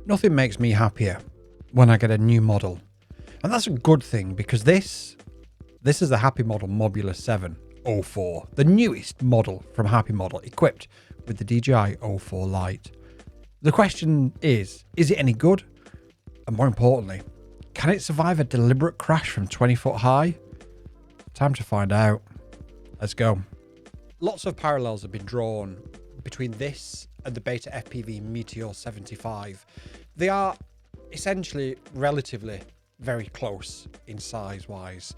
Nothing makes me happier when I get a new model. And that's a good thing, because this is the Happymodel Mobula7 O4, the newest model from Happymodel, equipped with the DJI O4 Lite. The question is it any good? And more importantly, can it survive a deliberate crash from 20 foot high? Time to find out. Let's go. Lots of parallels have been drawn between this and the Beta FPV Meteor 75. They are essentially relatively very close in size wise.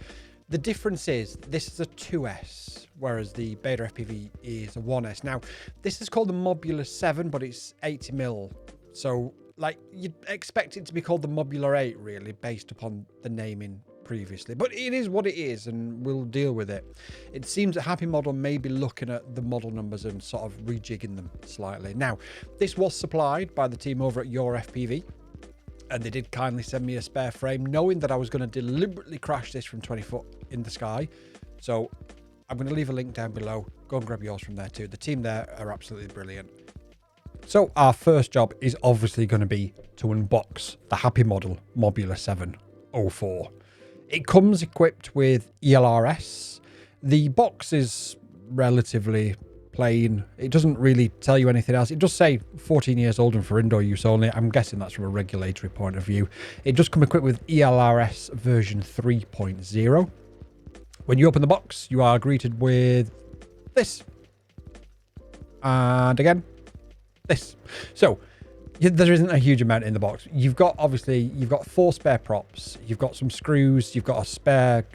The difference is this is a 2S, whereas the Beta FPV is a 1S. Now, this is called the Mobula7, but it's 80mm. So, like, you'd expect it to be called the Mobula 8, really, based upon the naming previously. But it is what it is, and we'll deal with it. It seems that Happymodel may be looking at the model numbers and sort of rejigging them slightly. Now, this was supplied by the team over at Your FPV, and they did kindly send me a spare frame, knowing that I was going to deliberately crash this from 20 foot in the sky. So I'm going to leave a link down below. Go and grab yours from there too. The team there are absolutely brilliant. So our first job is obviously going to be to unbox the Happymodel Mobula7 O4. It comes equipped with ELRS. The box is relatively plain. It doesn't really tell you anything else. It does say 14 years old and for indoor use only. I'm guessing that's from a regulatory point of view. It does come equipped with ELRS version 3.0. When you open the box, you are greeted with this. And again, this. So there isn't a huge amount in the box. You've got 4 spare props. You've got some screws. You've got a spare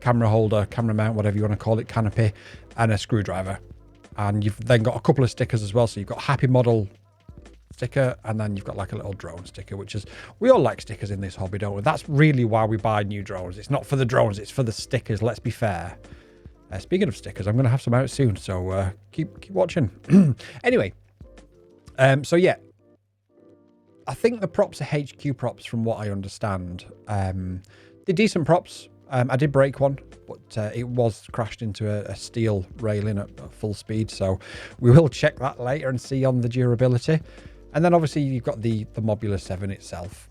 camera holder, camera mount, whatever you want to call it, canopy, and a screwdriver. And you've then got a couple of stickers as well. So you've got Happymodel sticker, and then you've got like a little drone sticker, which is, we all like stickers in this hobby, don't we? That's really why we buy new drones. It's not for the drones, it's for the stickers. Let's be fair. Speaking of stickers, I'm going to have some out soon, so keep watching. Anyway, so yeah, I think the props are HQ props from what I understand. They're decent props. I did break one, but it was crashed into a steel railing at full speed. So we will check that later and see on the durability. And then obviously you've got the Mobula7 itself,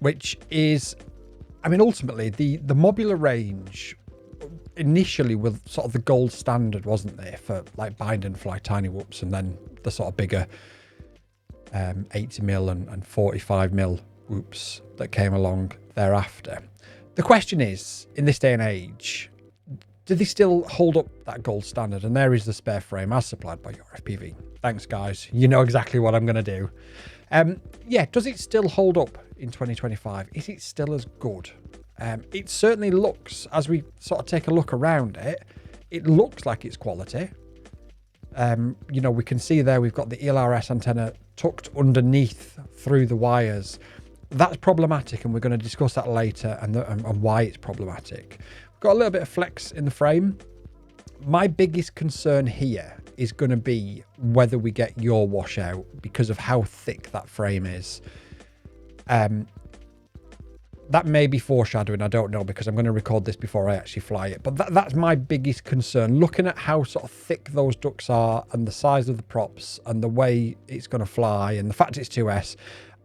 which is, I mean, ultimately the Mobula range initially was sort of the gold standard, wasn't there, for like bind and fly tiny whoops, and then the sort of bigger 80mm and 45mm whoops that came along thereafter. The question is, in this day and age, do they still hold up that gold standard? And there is the spare frame as supplied by Your FPV. Thanks, guys. You know exactly what I'm going to do. Yeah, does it still hold up in 2025? Is it still as good? It certainly looks, as we sort of take a look around it, it looks like it's quality. You know, we can see there we've got the ELRS antenna tucked underneath through the wires. That's problematic, and we're going to discuss that later and why it's problematic. We've got a little bit of flex in the frame. My biggest concern here is going to be whether we get yaw washout because of how thick that frame is. That may be foreshadowing, I don't know, because I'm going to record this before I actually fly it. But that's my biggest concern. Looking at how sort of thick those ducts are and the size of the props and the way it's going to fly and the fact it's 2S,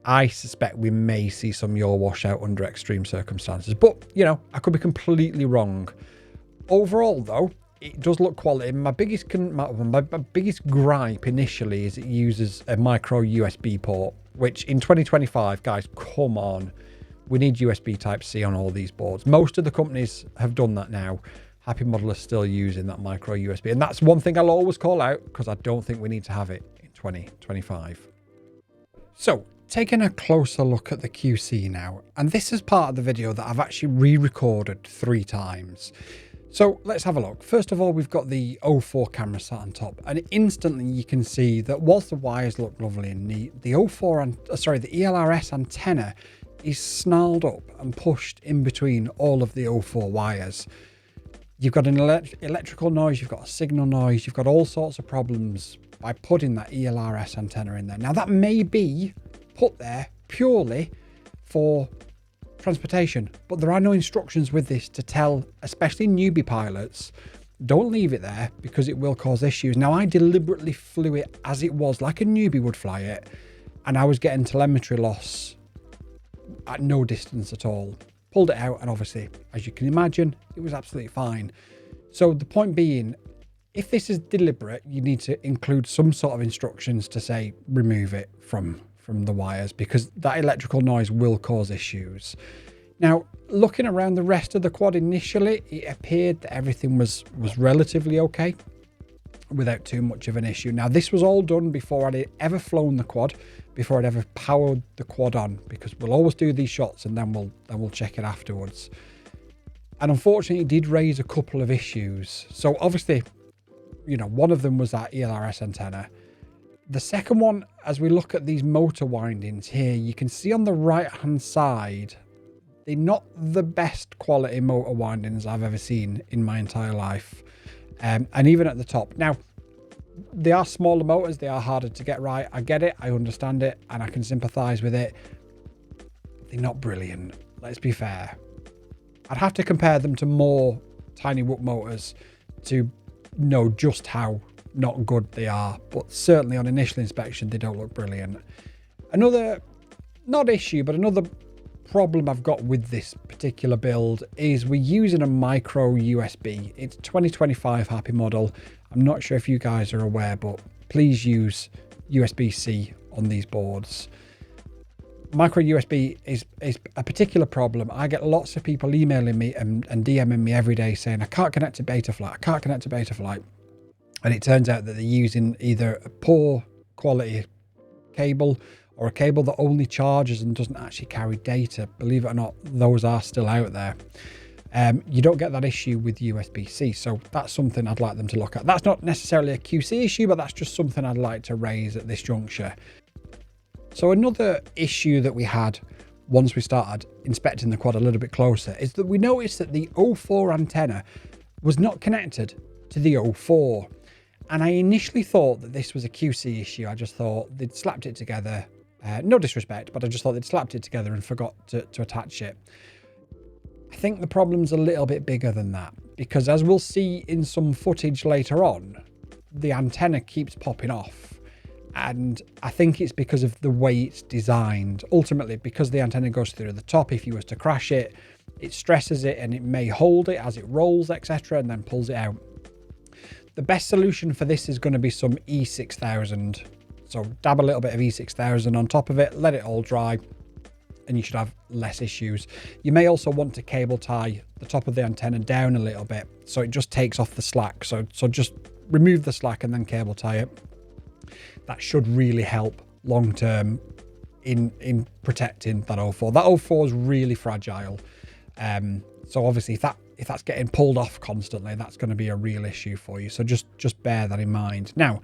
I suspect we may see some yaw washout under extreme circumstances. But, you know, I could be completely wrong. Overall, though, it does look quality. My biggest gripe initially is it uses a micro USB port, which in 2025, guys, come on. We need USB Type-C on all these boards. Most of the companies have done that now. Happymodel is still using that micro USB. And that's one thing I'll always call out, because I don't think we need to have it in 2025. So, taking a closer look at the QC now, and this is part of the video that I've actually re-recorded 3 times. So let's have a look. First of all, we've got the O4 camera sat on top, and instantly you can see that whilst the wires look lovely and neat, the the ELRS antenna is snarled up and pushed in between all of the O4 wires. You've got an electrical noise, you've got a signal noise, you've got all sorts of problems by putting that ELRS antenna in there. Now that may be put there purely for transportation, but there are no instructions with this to tell, especially newbie pilots, don't leave it there because it will cause issues. Now I deliberately flew it as it was, like a newbie would fly it, and I was getting telemetry loss at no distance at all. Pulled it out, and obviously, as you can imagine, it was absolutely fine. So the point being, if this is deliberate, you need to include some sort of instructions to say remove it from the wires, because that electrical noise will cause issues. Now, looking around the rest of the quad initially, it appeared that everything was relatively okay without too much of an issue. Now, this was all done before I'd ever flown the quad, before I'd ever powered the quad on, because we'll always do these shots and then we'll check it afterwards. And unfortunately, it did raise a couple of issues. So obviously, you know, one of them was that ELRS antenna. The second one, as we look at these motor windings here, you can see on the right hand side, they're not the best quality motor windings I've ever seen in my entire life. And even at the top. Now, they are smaller motors, they are harder to get right. I get it, I understand it, and I can sympathize with it. They're not brilliant, let's be fair. I'd have to compare them to more tiny whoop motors to know just how not good they are, but certainly on initial inspection they don't look brilliant. Another, not issue, but another problem I've got with this particular build is we're using a micro USB. It's 2025 Happymodel. I'm not sure if you guys are aware, but please use USB-C on these boards. Micro USB is a particular problem. I get lots of people emailing me and DMing me every day saying, I can't connect to Betaflight, I can't connect to Betaflight. And it turns out that they're using either a poor quality cable or a cable that only charges and doesn't actually carry data. Believe it or not, those are still out there. You don't get that issue with USB-C, so that's something I'd like them to look at. That's not necessarily a QC issue, but that's just something I'd like to raise at this juncture. So another issue that we had once we started inspecting the quad a little bit closer is that we noticed that the O4 antenna was not connected to the O4. And I initially thought that this was a QC issue. I just thought they'd slapped it together. No disrespect, but I just thought they'd slapped it together and forgot to attach it. I think the problem's a little bit bigger than that, because as we'll see in some footage later on, the antenna keeps popping off. And I think it's because of the way it's designed. Ultimately, because the antenna goes through the top, if you was to crash it, it stresses it and it may hold it as it rolls, etc., and then pulls it out. The best solution for this is going to be some E6000. So dab a little bit of E6000 on top of it, let it all dry, and you should have less issues. You may also want to cable tie the top of the antenna down a little bit so it just takes off the slack. So just remove the slack and then cable tie it. That should really help long term in protecting that O4. That O4 is really fragile. So obviously if that's getting pulled off constantly, that's going to be a real issue for you. So just bear that in mind. Now,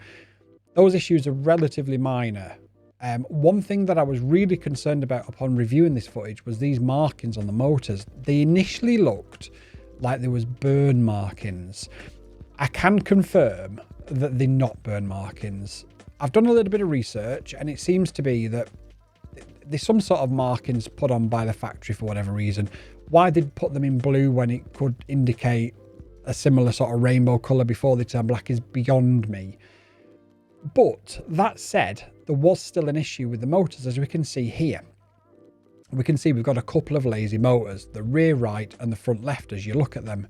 those issues are relatively minor. One thing that I was really concerned about upon reviewing this footage was these markings on the motors. They initially looked like there was burn markings. I can confirm that they're not burn markings. I've done a little bit of research and it seems to be that there's some sort of markings put on by the factory for whatever reason. Why they'd put them in blue when it could indicate a similar sort of rainbow colour before they turn black is beyond me. But that said, there was still an issue with the motors, as we can see here. We can see we've got a couple of lazy motors, the rear right and the front left as you look at them.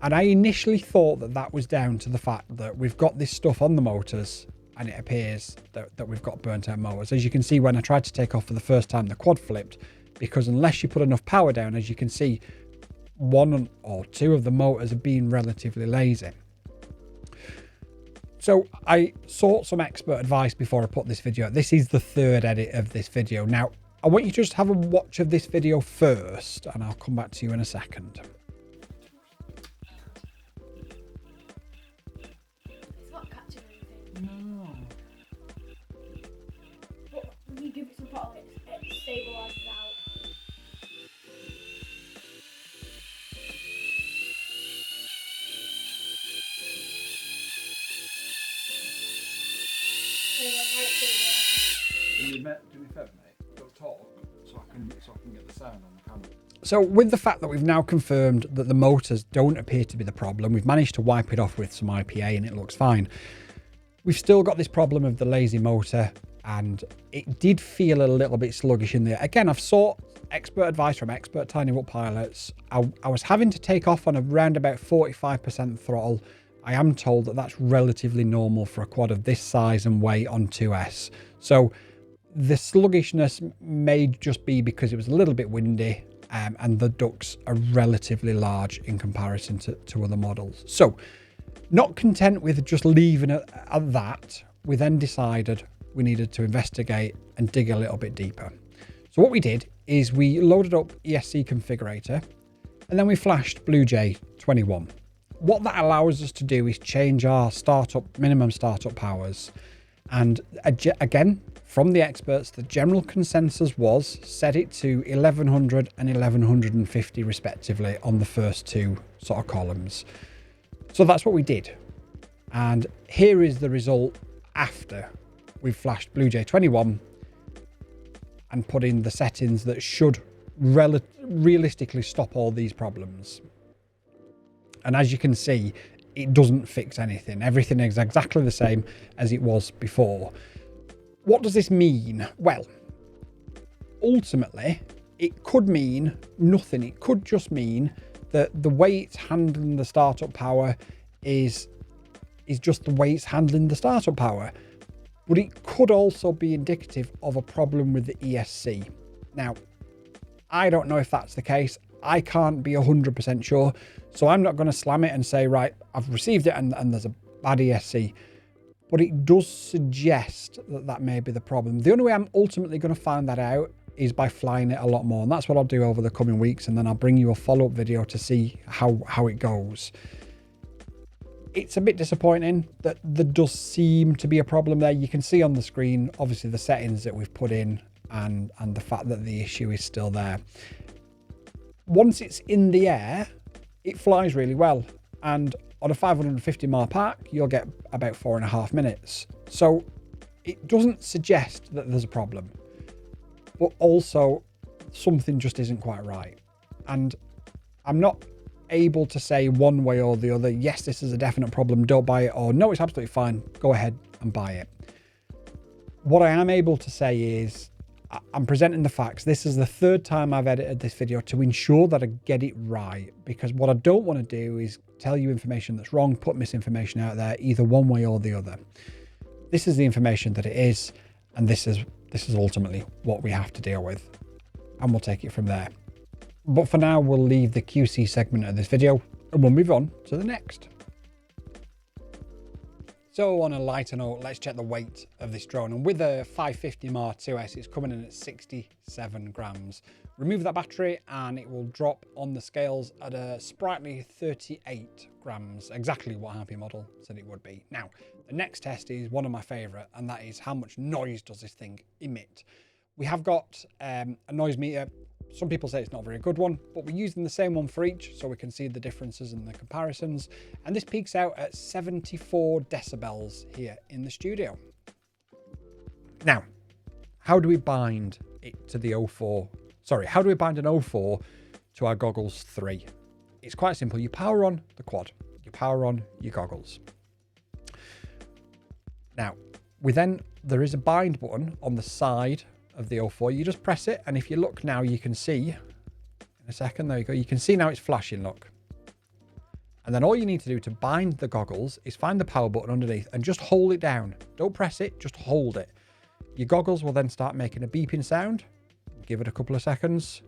And I initially thought that that was down to the fact that we've got this stuff on the motors and it appears that we've got burnt out motors. As you can see, when I tried to take off for the first time, the quad flipped, because unless you put enough power down, as you can see, one or two of the motors are being relatively lazy. So I sought some expert advice before I put this video out. This is the third edit of this video. Now, I want you to just have a watch of this video first, and I'll come back to you in a second. It's not catching anything. No. But when you give it some throttle, it stabilises out. Do me a favour, mate. Don't talk so I can get the sound on the camera. So with the fact that we've now confirmed that the motors don't appear to be the problem, we've managed to wipe it off with some IPA and it looks fine. We've still got this problem of the lazy motor. and it did feel a little bit sluggish in there. Again, I've sought expert advice from expert tiny hawk pilots. I was having to take off on around about 45% throttle. I am told that that's relatively normal for a quad of this size and weight on 2S. So the sluggishness may just be because it was a little bit windy, and the ducts are relatively large in comparison to other models. So not content with just leaving it at that, we then decided we needed to investigate and dig a little bit deeper. So what we did is we loaded up ESC configurator, and then we flashed BlueJ21. What that allows us to do is change our minimum startup powers. And again, from the experts, the general consensus was set it to 1100 and 1150 respectively on the first two sort of columns. So that's what we did. And here is the result after we've flashed BlueJ21 and put in the settings that should realistically stop all these problems. And as you can see, it doesn't fix anything. Everything is exactly the same as it was before. What does this mean? Well, ultimately, it could mean nothing. It could just mean that the way it's handling the startup power is just the way it's handling the startup power. But it could also be indicative of a problem with the ESC. Now, I don't know if that's the case. I can't be 100% sure. So I'm not going to slam it and say, right, I've received it and there's a bad ESC. But it does suggest that that may be the problem. The only way I'm ultimately going to find that out is by flying it a lot more. And that's what I'll do over the coming weeks. And then I'll bring you a follow-up video to see how it goes. It's a bit disappointing that there does seem to be a problem there. You can see on the screen, obviously, the settings that we've put in and the fact that the issue is still there. Once it's in the air, it flies really well. And on a 550 mile park, you'll get about 4.5 minutes. So it doesn't suggest that there's a problem, but also something just isn't quite right. And I'm not able to say one way or the other, yes, this is a definite problem, don't buy it, or no, it's absolutely fine, go ahead and buy it. What I am able to say is I'm presenting the facts. This is the third time I've edited this video to ensure that I get it right, because what I don't want to do is tell you information that's wrong, put misinformation out there, either one way or the other. This is the information that it is, and this is ultimately what we have to deal with, and we'll take it from there. But for now, we'll leave the QC segment of this video and we'll move on to the next. So on a lighter note, let's check the weight of this drone. And with a 550 Mark 2S, it's coming in at 67 grams. Remove that battery and it will drop on the scales at a sprightly 38 grams, exactly what Happymodel said it would be. Now, the next test is one of my favorite, and that is how much noise does this thing emit. We have got a noise meter. Some people say it's not a very good one, but we're using the same one for each so we can see the differences and the comparisons. And this peaks out at 74 decibels here in the studio. Now, how do we bind it to the O4? Sorry, how do we bind an O4 to our Goggles 3? It's quite simple. You power on the quad, you power on your goggles. Now, there is a bind button on the side of the O4. You just press it, and if you look now, you can see in a second, there you go, you can see now it's flashing, look. And then all you need to do to bind the goggles is find the power button underneath and just hold it down. Don't press it, just hold it. Your goggles will then start making a beeping sound. Give it a couple of seconds,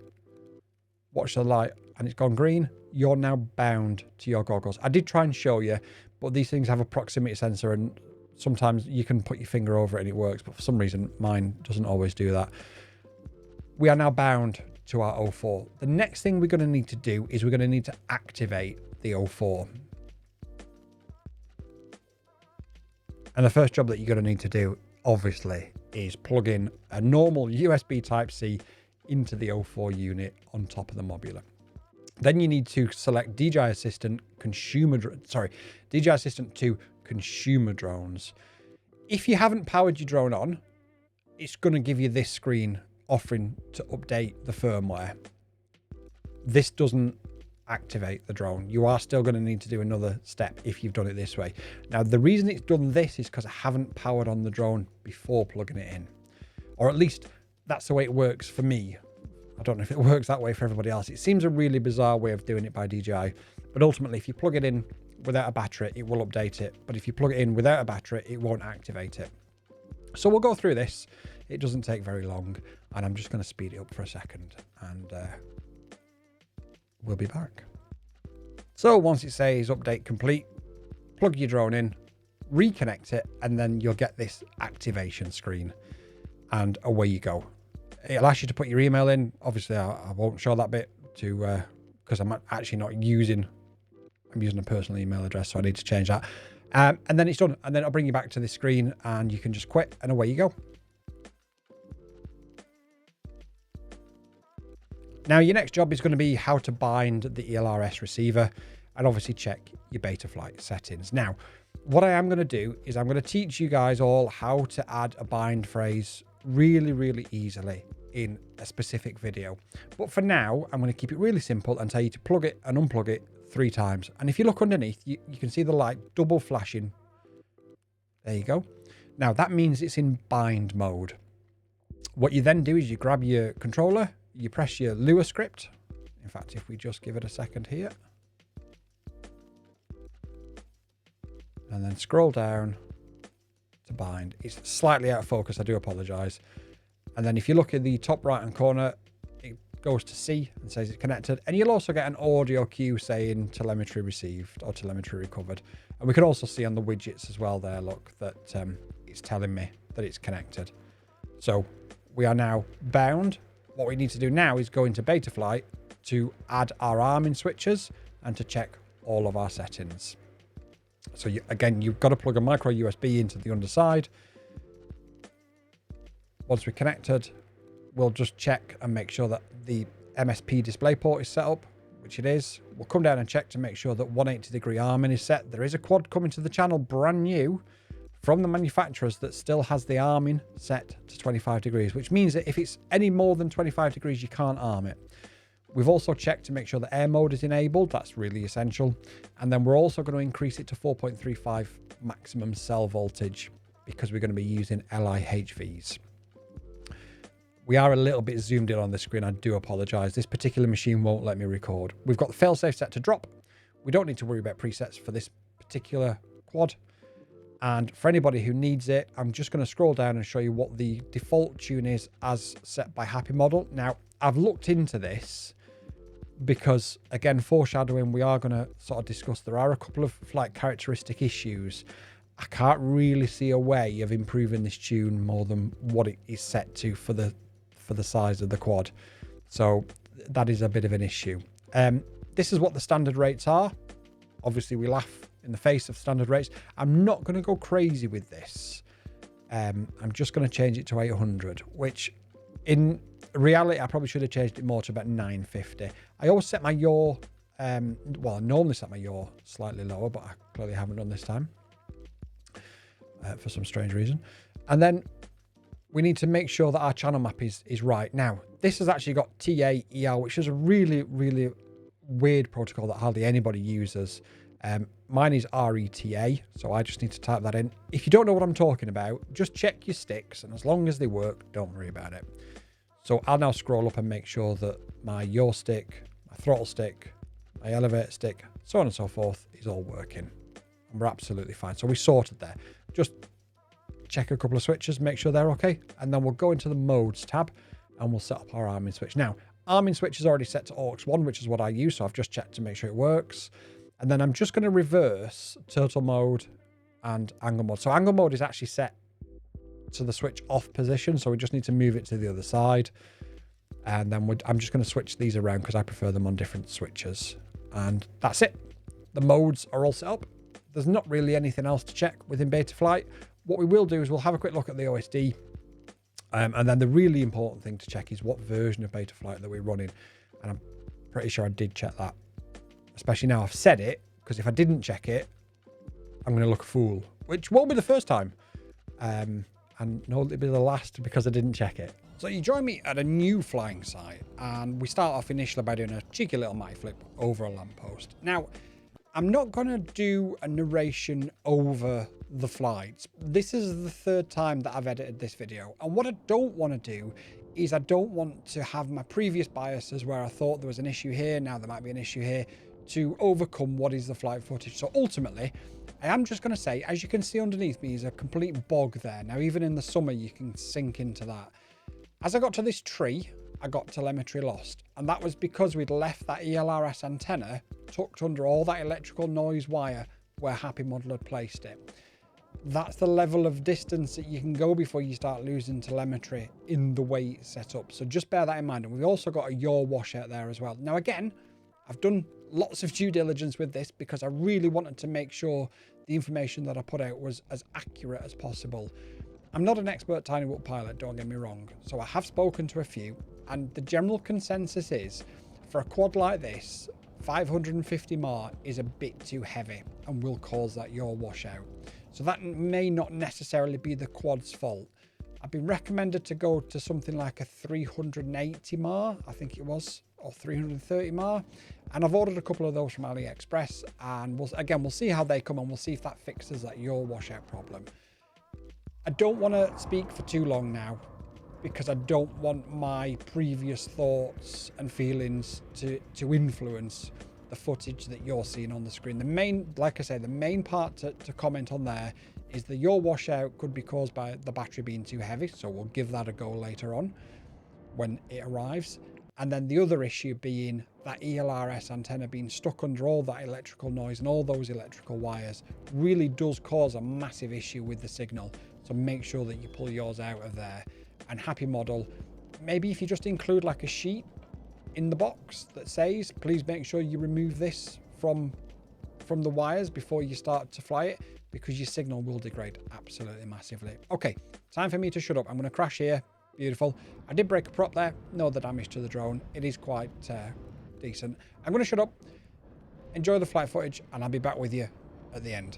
watch the light, and it's gone green. You're now bound to your goggles. I did try and show you, but these things have a proximity sensor, and sometimes you can put your finger over it and it works, but for some reason mine doesn't always do that. We are now bound to our O4. The next thing we're going to need to do is we're going to need to activate the O4. And the first job that you're going to need to do, obviously, is plug in a normal USB Type-C into the O4 unit on top of the Mobula. Then you need to select DJI Assistant to consumer drones. If you haven't powered your drone on, it's going to give you this screen offering to update the firmware. This doesn't activate the drone. You are still going to need to do another step if you've done it this way. Now, the reason it's done this is because I haven't powered on the drone before plugging it in, or at least that's the way it works for me. I don't know if it works that way for everybody else. It seems a really bizarre way of doing it by DJI, but ultimately if you plug it in without a battery, it will update it. But if you plug it in without a battery, it won't activate it. So we'll go through this. It doesn't take very long, and I'm just going to speed it up for a second, and we'll be back. So once it says update complete, plug your drone in, reconnect it, and then you'll get this activation screen, and away you go. It'll ask you to put your email in. Obviously, I won't show that bit to because I'm actually not using. I'm using a personal email address, so I need to change that. And then it's done, and then it'll bring you back to this screen, and you can just quit, and away you go. Now, your next job is going to be how to bind the ELRS receiver, and obviously check your Betaflight settings. Now, what I am going to do is I'm going to teach you guys all how to add a bind phrase really, really easily in a specific video. But for now, I'm going to keep it really simple and tell you to plug it and unplug it 3 times. And if you look underneath, you can see the light double flashing. There you go. Now, that means it's in bind mode. What you then do is you grab your controller, you press your Lua script. In fact, if we just give it a second here. And then scroll down to bind. It's slightly out of focus, I do apologize. And then if you look in the top right hand corner, it goes to C and says it's connected. And you'll also get an audio cue saying telemetry received or telemetry recovered. And we can also see on the widgets as well there, look, that it's telling me that it's connected. So we are now bound. What we need to do now is go into Betaflight to add our arming switches and to check all of our settings. So again, you've got to plug a micro USB into the underside. Once we're connected, we'll just check and make sure that the MSP display port is set up, which it is. We'll come down and check to make sure that 180-degree arming is set. There is a quad coming to the channel brand new from the manufacturers that still has the arming set to 25 degrees, which means that if it's any more than 25 degrees, you can't arm it. We've also checked to make sure that air mode is enabled. That's really essential. And then we're also going to increase it to 4.35 maximum cell voltage because we're going to be using LIHVs. We are a little bit zoomed in on the screen. I do apologize. This particular machine won't let me record. We've got the failsafe set to drop. We don't need to worry about presets for this particular quad. And for anybody who needs it, I'm just going to scroll down and show you what the default tune is as set by Happymodel. Now, I've looked into this because, again, foreshadowing, we are going to sort of discuss there are a couple of flight characteristic issues. I can't really see a way of improving this tune more than what it is set to for the size of the quad. So that is a bit of an issue. This is what the standard rates are. Obviously, we laugh in the face of standard rates. I'm not going to go crazy with this. I'm just going to change it to 800, which in reality, I probably should have changed it more to about 950. I always set my yaw, well, I normally set my yaw slightly lower, but I clearly haven't done this time for some strange reason. And then we need to make sure that our channel map is right. Now, this has actually got TAER, which is a really, really weird protocol that hardly anybody uses. Mine is RETA, so I just need to type that in. If you don't know what I'm talking about, just check your sticks, and as long as they work, don't worry about it. So I'll now scroll up and make sure that my yaw stick, my throttle stick, my elevator stick, so on and so forth, is all working. And we're absolutely fine. So we sorted there. Just check a couple of switches, make sure they're okay, and then we'll go into the modes tab and we'll set up our arming switch. Now, arming switch is already set to aux 1, which is what I use, so I've just checked to make sure it works. And then I'm just going to reverse turtle mode and angle mode. So angle mode is actually set to the switch off position, so we just need to move it to the other side. And then I'm just going to switch these around because I prefer them on different switches. And that's it. The modes are all set up. There's not really anything else to check within Betaflight. What we will do is we'll have a quick look at the OSD. And then the really important thing to check is what version of Betaflight that we're running. And I'm pretty sure I did check that. Especially now I've said it, because if I didn't check it, I'm going to look a fool, which won't be the first time. And nor will it be the last because I didn't check it. So you join me at a new flying site, and we start off initially by doing a cheeky little mighty flip over a lamppost. Now, I'm not going to do a narration over the flights. This is the third time that I've edited this video, and what I don't want to do is I don't want to have my previous biases where I thought there was an issue here, now there might be an issue here, to overcome what is the flight footage. So ultimately, I am just going to say, as you can see underneath me is a complete bog there. Now, even in the summer, you can sink into that. As I got to this tree, I got telemetry lost, and that was because we'd left that ELRS antenna tucked under all that electrical noise wire where Happymodel had placed it. That's the level of distance that you can go before you start losing telemetry in the way it's set up. So just bear that in mind. And we've also got a yaw washout there as well. Now, again, I've done lots of due diligence with this because I really wanted to make sure the information that I put out was as accurate as possible. I'm not an expert tiny whoop pilot, don't get me wrong. So I have spoken to a few, and the general consensus is for a quad like this, 550 mAh is a bit too heavy and will cause that yaw washout. So that may not necessarily be the quad's fault. I've been recommended to go to something like a 380 mAh, I think it was, or 330 mAh. And I've ordered a couple of those from AliExpress, and we'll see how they come, and we'll see if that fixes that yaw washout problem. I don't want to speak for too long now because I don't want my previous thoughts and feelings to influence the footage that you're seeing on the screen. The main, like I say, the main part to comment on there is the yaw washout could be caused by the battery being too heavy. So we'll give that a go later on when it arrives. And then the other issue being that ELRS antenna being stuck under all that electrical noise and all those electrical wires really does cause a massive issue with the signal. So make sure that you pull yours out of there. And Happymodel, maybe if you just include like a sheet in the box that says, please make sure you remove this from the wires before you start to fly it, because your signal will degrade absolutely massively. Okay, time for me to shut up. I'm going to crash here. Beautiful. I did break a prop there. No other damage to the drone. It is quite decent. I'm going to shut up, enjoy the flight footage, and I'll be back with you at the end.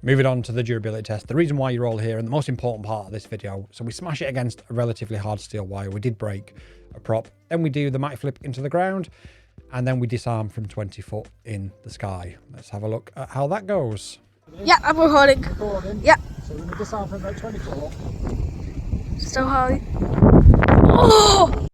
Moving on to the durability test, the reason why you're all here and the most important part of this video. So we smash it against a relatively hard steel wire. We did break a prop. Then we do the mighty flip into the ground, and then we disarm from 20 foot in the sky. Let's have a look at how that goes. Yeah, I'm recording. Yeah. So we're going to disarm from about 20 foot. So high. Oh!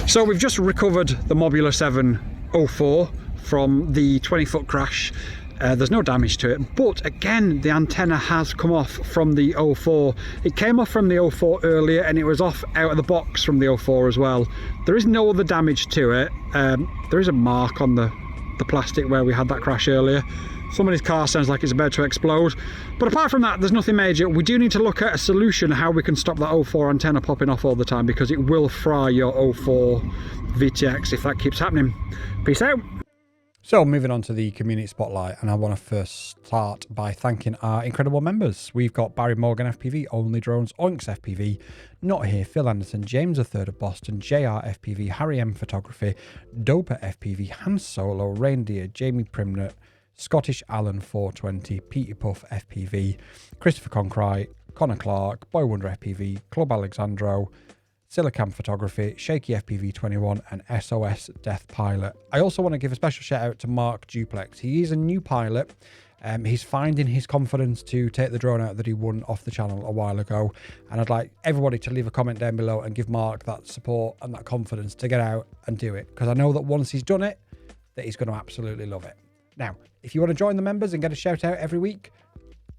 So we've just recovered the Mobula7 O4 from the 20 foot crash. There's no damage to it, but again the antenna has come off from the O4. It came off from the O4 earlier and it was off out of the box from the O4 as well. There is no other damage to it. There is a mark on the plastic where we had that crash earlier. Somebody's car sounds like it's about to explode, but apart from that there's nothing major. We do need to look at a solution how we can stop that O4 antenna popping off all the time, because it will fry your O4 VTX if that keeps happening. Peace out. So moving on to the community spotlight, and I want to first start by thanking our incredible members. We've got Barry Morgan FPV, Only Drones, Oinks FPV, Not Here, Phil Anderson, James III of Boston, JR FPV, Harry M Photography, Doper FPV, Han Solo, Reindeer, Jamie Primnett, Scottish Allen 420, Peter Puff FPV, Christopher Concry, Connor Clark, Boy Wonder FPV, Club Alexandro, Silicam Photography, Shaky FPV 21 and SOS Death Pilot. I also want to give a special shout out to Mark Duplex. He is a new pilot. He's finding his confidence to take the drone out that he won off the channel a while ago. And I'd like everybody to leave a comment down below and give Mark that support and that confidence to get out and do it. Because I know that once he's done it, that he's going to absolutely love it. Now, if you want to join the members and get a shout out every week,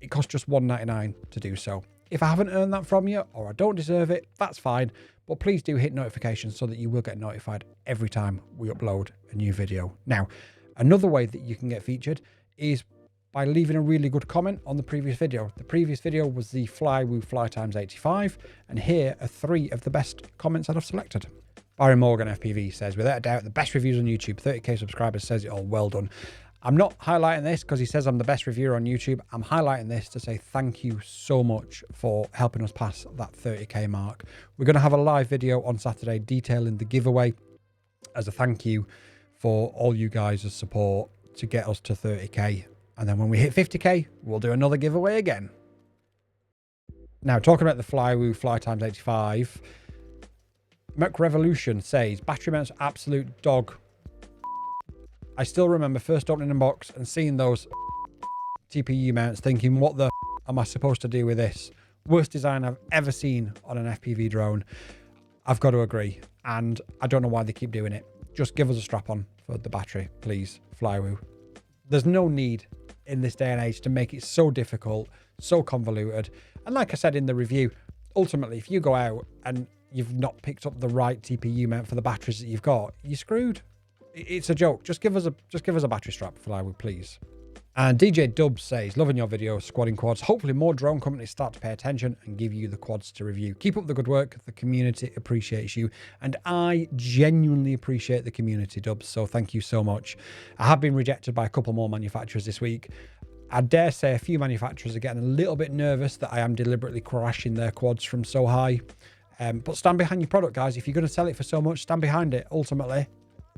it costs just $1.99 to do so. If I haven't earned that from you or I don't deserve it, that's fine. But please do hit notifications so that you will get notified every time we upload a new video. Now, another way that you can get featured is by leaving a really good comment on the previous video. The previous video was the Flywoo Fly Times 85, and here are 3 of the best comments that I've selected. Barry Morgan FPV says, without a doubt, the best reviews on YouTube, 30k subscribers, says it all, well done. I'm not highlighting this because he says I'm the best reviewer on YouTube. I'm highlighting this to say thank you so much for helping us pass that 30k mark. We're going to have a live video on Saturday detailing the giveaway as a thank you for all you guys' support to get us to 30k. And then when we hit 50k, we'll do another giveaway again. Now, talking about the Flywoo Fly Times 85, Merc Revolution says, battery mounts absolute dog. I still remember first opening a box and seeing those TPU mounts, thinking, what the am I supposed to do with this? Worst design I've ever seen on an FPV drone. I've got to agree. And I don't know why they keep doing it. Just give us a strap on for the battery, please, Flywoo. There's no need in this day and age to make it so difficult, so convoluted. And like I said in the review, ultimately, if you go out and you've not picked up the right TPU mount for the batteries that you've got, you're screwed. It's a joke. Just give us a battery strap, Flywoo, please. And DJ Dubs says, loving your videos, squadding quads. Hopefully more drone companies start to pay attention and give you the quads to review. Keep up the good work. The community appreciates you. And I genuinely appreciate the community, Dubs. So thank you so much. I have been rejected by a couple more manufacturers this week. I dare say a few manufacturers are getting a little bit nervous that I am deliberately crashing their quads from so high. But stand behind your product, guys. If you're going to sell it for so much, stand behind it. Ultimately,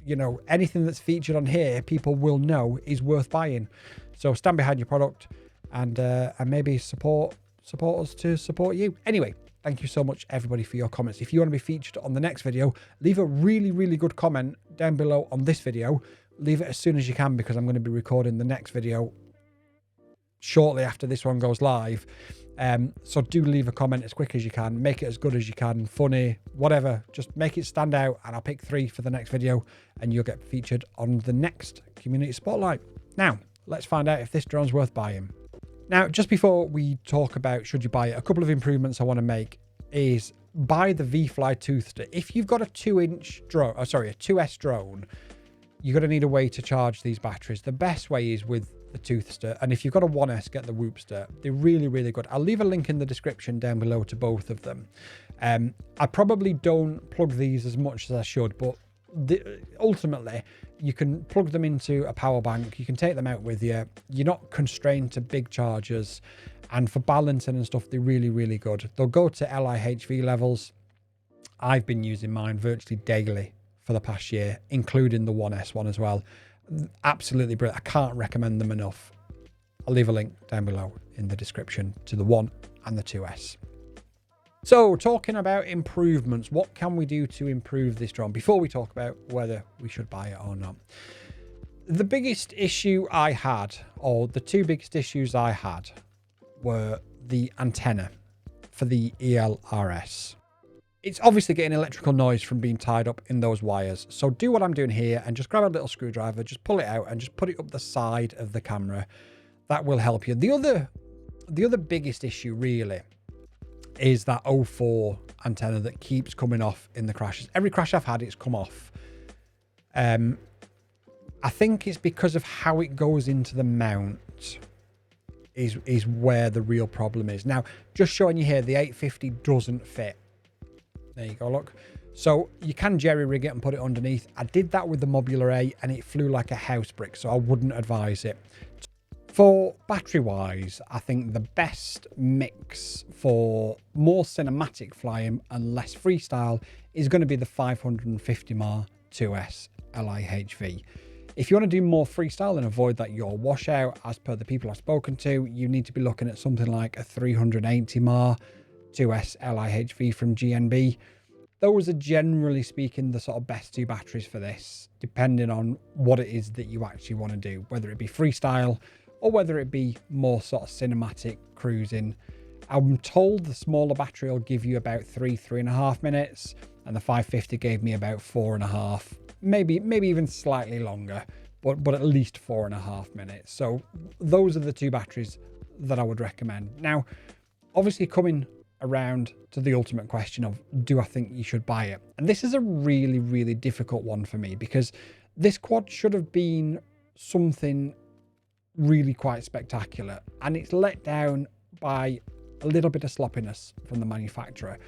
you know, anything that's featured on here, people will know is worth buying. So stand behind your product and maybe support us to support you. Anyway, thank you so much, everybody, for your comments. If you want to be featured on the next video, leave a really, really good comment down below on this video. Leave it as soon as you can, because I'm going to be recording the next video shortly after this one goes live. So do leave a comment as quick as you can. Make it as good as you can, funny, whatever. Just make it stand out, and I'll pick 3 for the next video, and you'll get featured on the next community spotlight. Now, let's find out if this drone's worth buying. Now, just before we talk about should you buy it, a couple of improvements I want to make is buy the Vifly Toothed. If you've got a 2-inch drone, a 2S drone, you're going to need a way to charge these batteries. The best way is with the Toothster, and if you've got a 1S, get the Whoopster. They're really, really good. I'll leave a link in the description down below to both of them. I probably don't plug these as much as I should, but ultimately you can plug them into a power bank. You can take them out with you. You're not constrained to big chargers, and for balancing and stuff, they're really, really good. They'll go to lihv levels. I've been using mine virtually daily for the past year, including the 1S one as well. Absolutely brilliant. I can't recommend them enough. I'll leave a link down below in the description to the 1 and the 2S. So, talking about improvements, what can we do to improve this drone before we talk about whether we should buy it or not? The biggest issue I had, or the two biggest issues I had, were the antenna for the ELRS. It's obviously getting electrical noise from being tied up in those wires. So do what I'm doing here and just grab a little screwdriver, just pull it out and just put it up the side of the camera. That will help you. The other biggest issue really is that O4 antenna that keeps coming off in the crashes. Every crash I've had, it's come off. I think it's because of how it goes into the mount is where the real problem is. Now, just showing you here, the 850 doesn't fit. There you go, look. So you can jerry rig it and put it underneath. I did that with the Mobula and it flew like a house brick, so I wouldn't advise it. For battery wise, I think the best mix for more cinematic flying and less freestyle is going to be the 550 mAh 2S lihv. If you want to do more freestyle and avoid that yaw washout, as per the people I've spoken to, you need to be looking at something like a 380 mAh 2S lihv from GNB. Those are generally speaking the sort of best two batteries for this, depending on what it is that you actually want to do, whether it be freestyle or whether it be more sort of cinematic cruising. I'm told the smaller battery will give you about 3.5 minutes, and the 550 gave me about 4.5, maybe even slightly longer, but at least 4.5 minutes. So those are the two batteries that I would recommend. Now, obviously coming around to the ultimate question of, do I think you should buy it? And this is a really, really difficult one for me, because this quad should have been something really quite spectacular, and it's let down by a little bit of sloppiness from the manufacturer.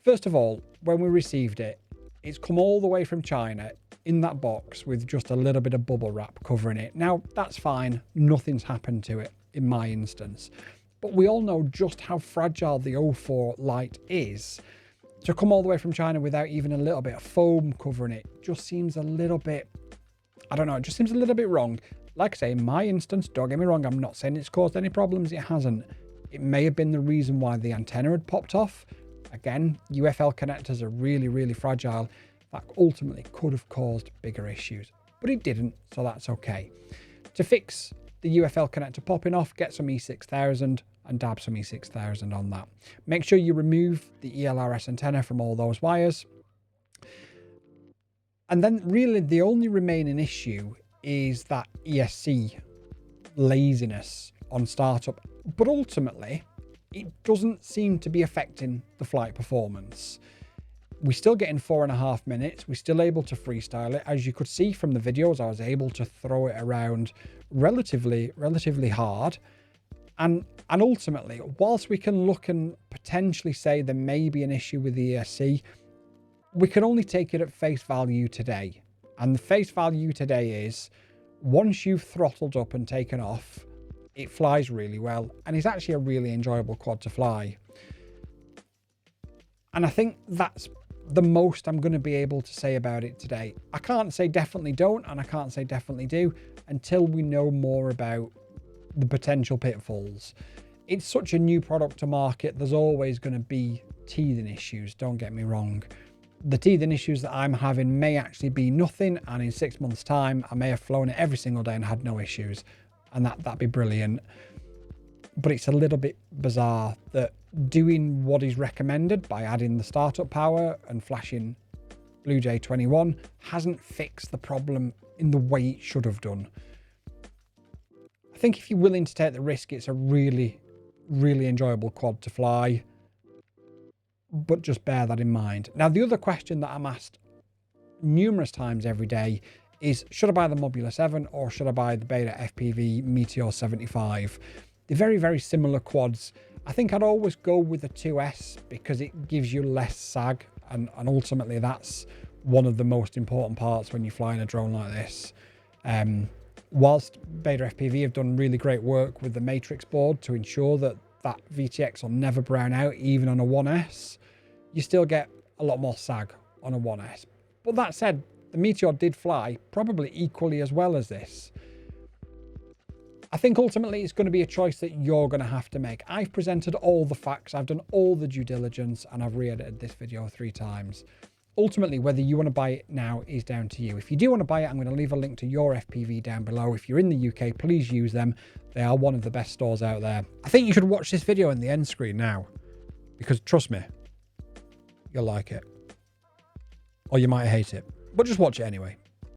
First of all, when we received it, it's come all the way from China in that box with just a little bit of bubble wrap covering it. Now, that's fine. Nothing's happened to it in my instance. But we all know just how fragile the O4 Lite is. To come all the way from China without even a little bit of foam covering it just seems a little bit, I don't know, it just seems a little bit wrong. Like I say, in my instance, don't get me wrong, I'm not saying it's caused any problems, it hasn't. It may have been the reason why the antenna had popped off. Again, UFL connectors are really, really fragile. That ultimately could have caused bigger issues, but it didn't, so that's okay. To fix the UFL connector popping off, get some E6000 and dab some E6000 on that. Make sure you remove the ELRS antenna from all those wires. And then really the only remaining issue is that ESC laziness on startup, but ultimately it doesn't seem to be affecting the flight performance. We're still getting 4.5 minutes. We're still able to freestyle it. As you could see from the videos, I was able to throw it around relatively hard. And ultimately, whilst we can look and potentially say there may be an issue with the ESC, we can only take it at face value today. And the face value today is, once you've throttled up and taken off, it flies really well and is actually a really enjoyable quad to fly. And I think that's the most I'm going to be able to say about it today. I can't say definitely don't, and I can't say definitely do until we know more about the potential pitfalls. It's such a new product to market. There's always going to be teething issues, don't get me wrong. The teething issues that I'm having may actually be nothing, and in 6 months' time, I may have flown it every single day and had no issues, and that'd be brilliant. But it's a little bit bizarre that doing what is recommended by adding the startup power and flashing Blue Jay 21 hasn't fixed the problem in the way it should have done. I think if you're willing to take the risk, it's a really, really enjoyable quad to fly. But just bear that in mind. Now, the other question that I'm asked numerous times every day is, should I buy the Mobula7 or should I buy the Beta FPV Meteor 75? They're very, very similar quads. I think I'd always go with the 2S because it gives you less sag, and ultimately that's one of the most important parts when you're flying a drone like this. Whilst Beta FPV have done really great work with the matrix board to ensure that that VTX will never brown out, even on a 1S, you still get a lot more sag on a 1S. But that said, the Meteor did fly probably equally as well as this. I think ultimately it's going to be a choice that you're going to have to make. I've presented all the facts, I've done all the due diligence, and I've re-edited this video 3 times. Ultimately, whether you want to buy it now is down to you. If you do want to buy it, I'm going to leave a link to your FPV down below. If you're in the UK, please use them. They are one of the best stores out there. I think you should watch this video in the end screen now, because trust me, you'll like it. Or you might hate it, but just watch it anyway.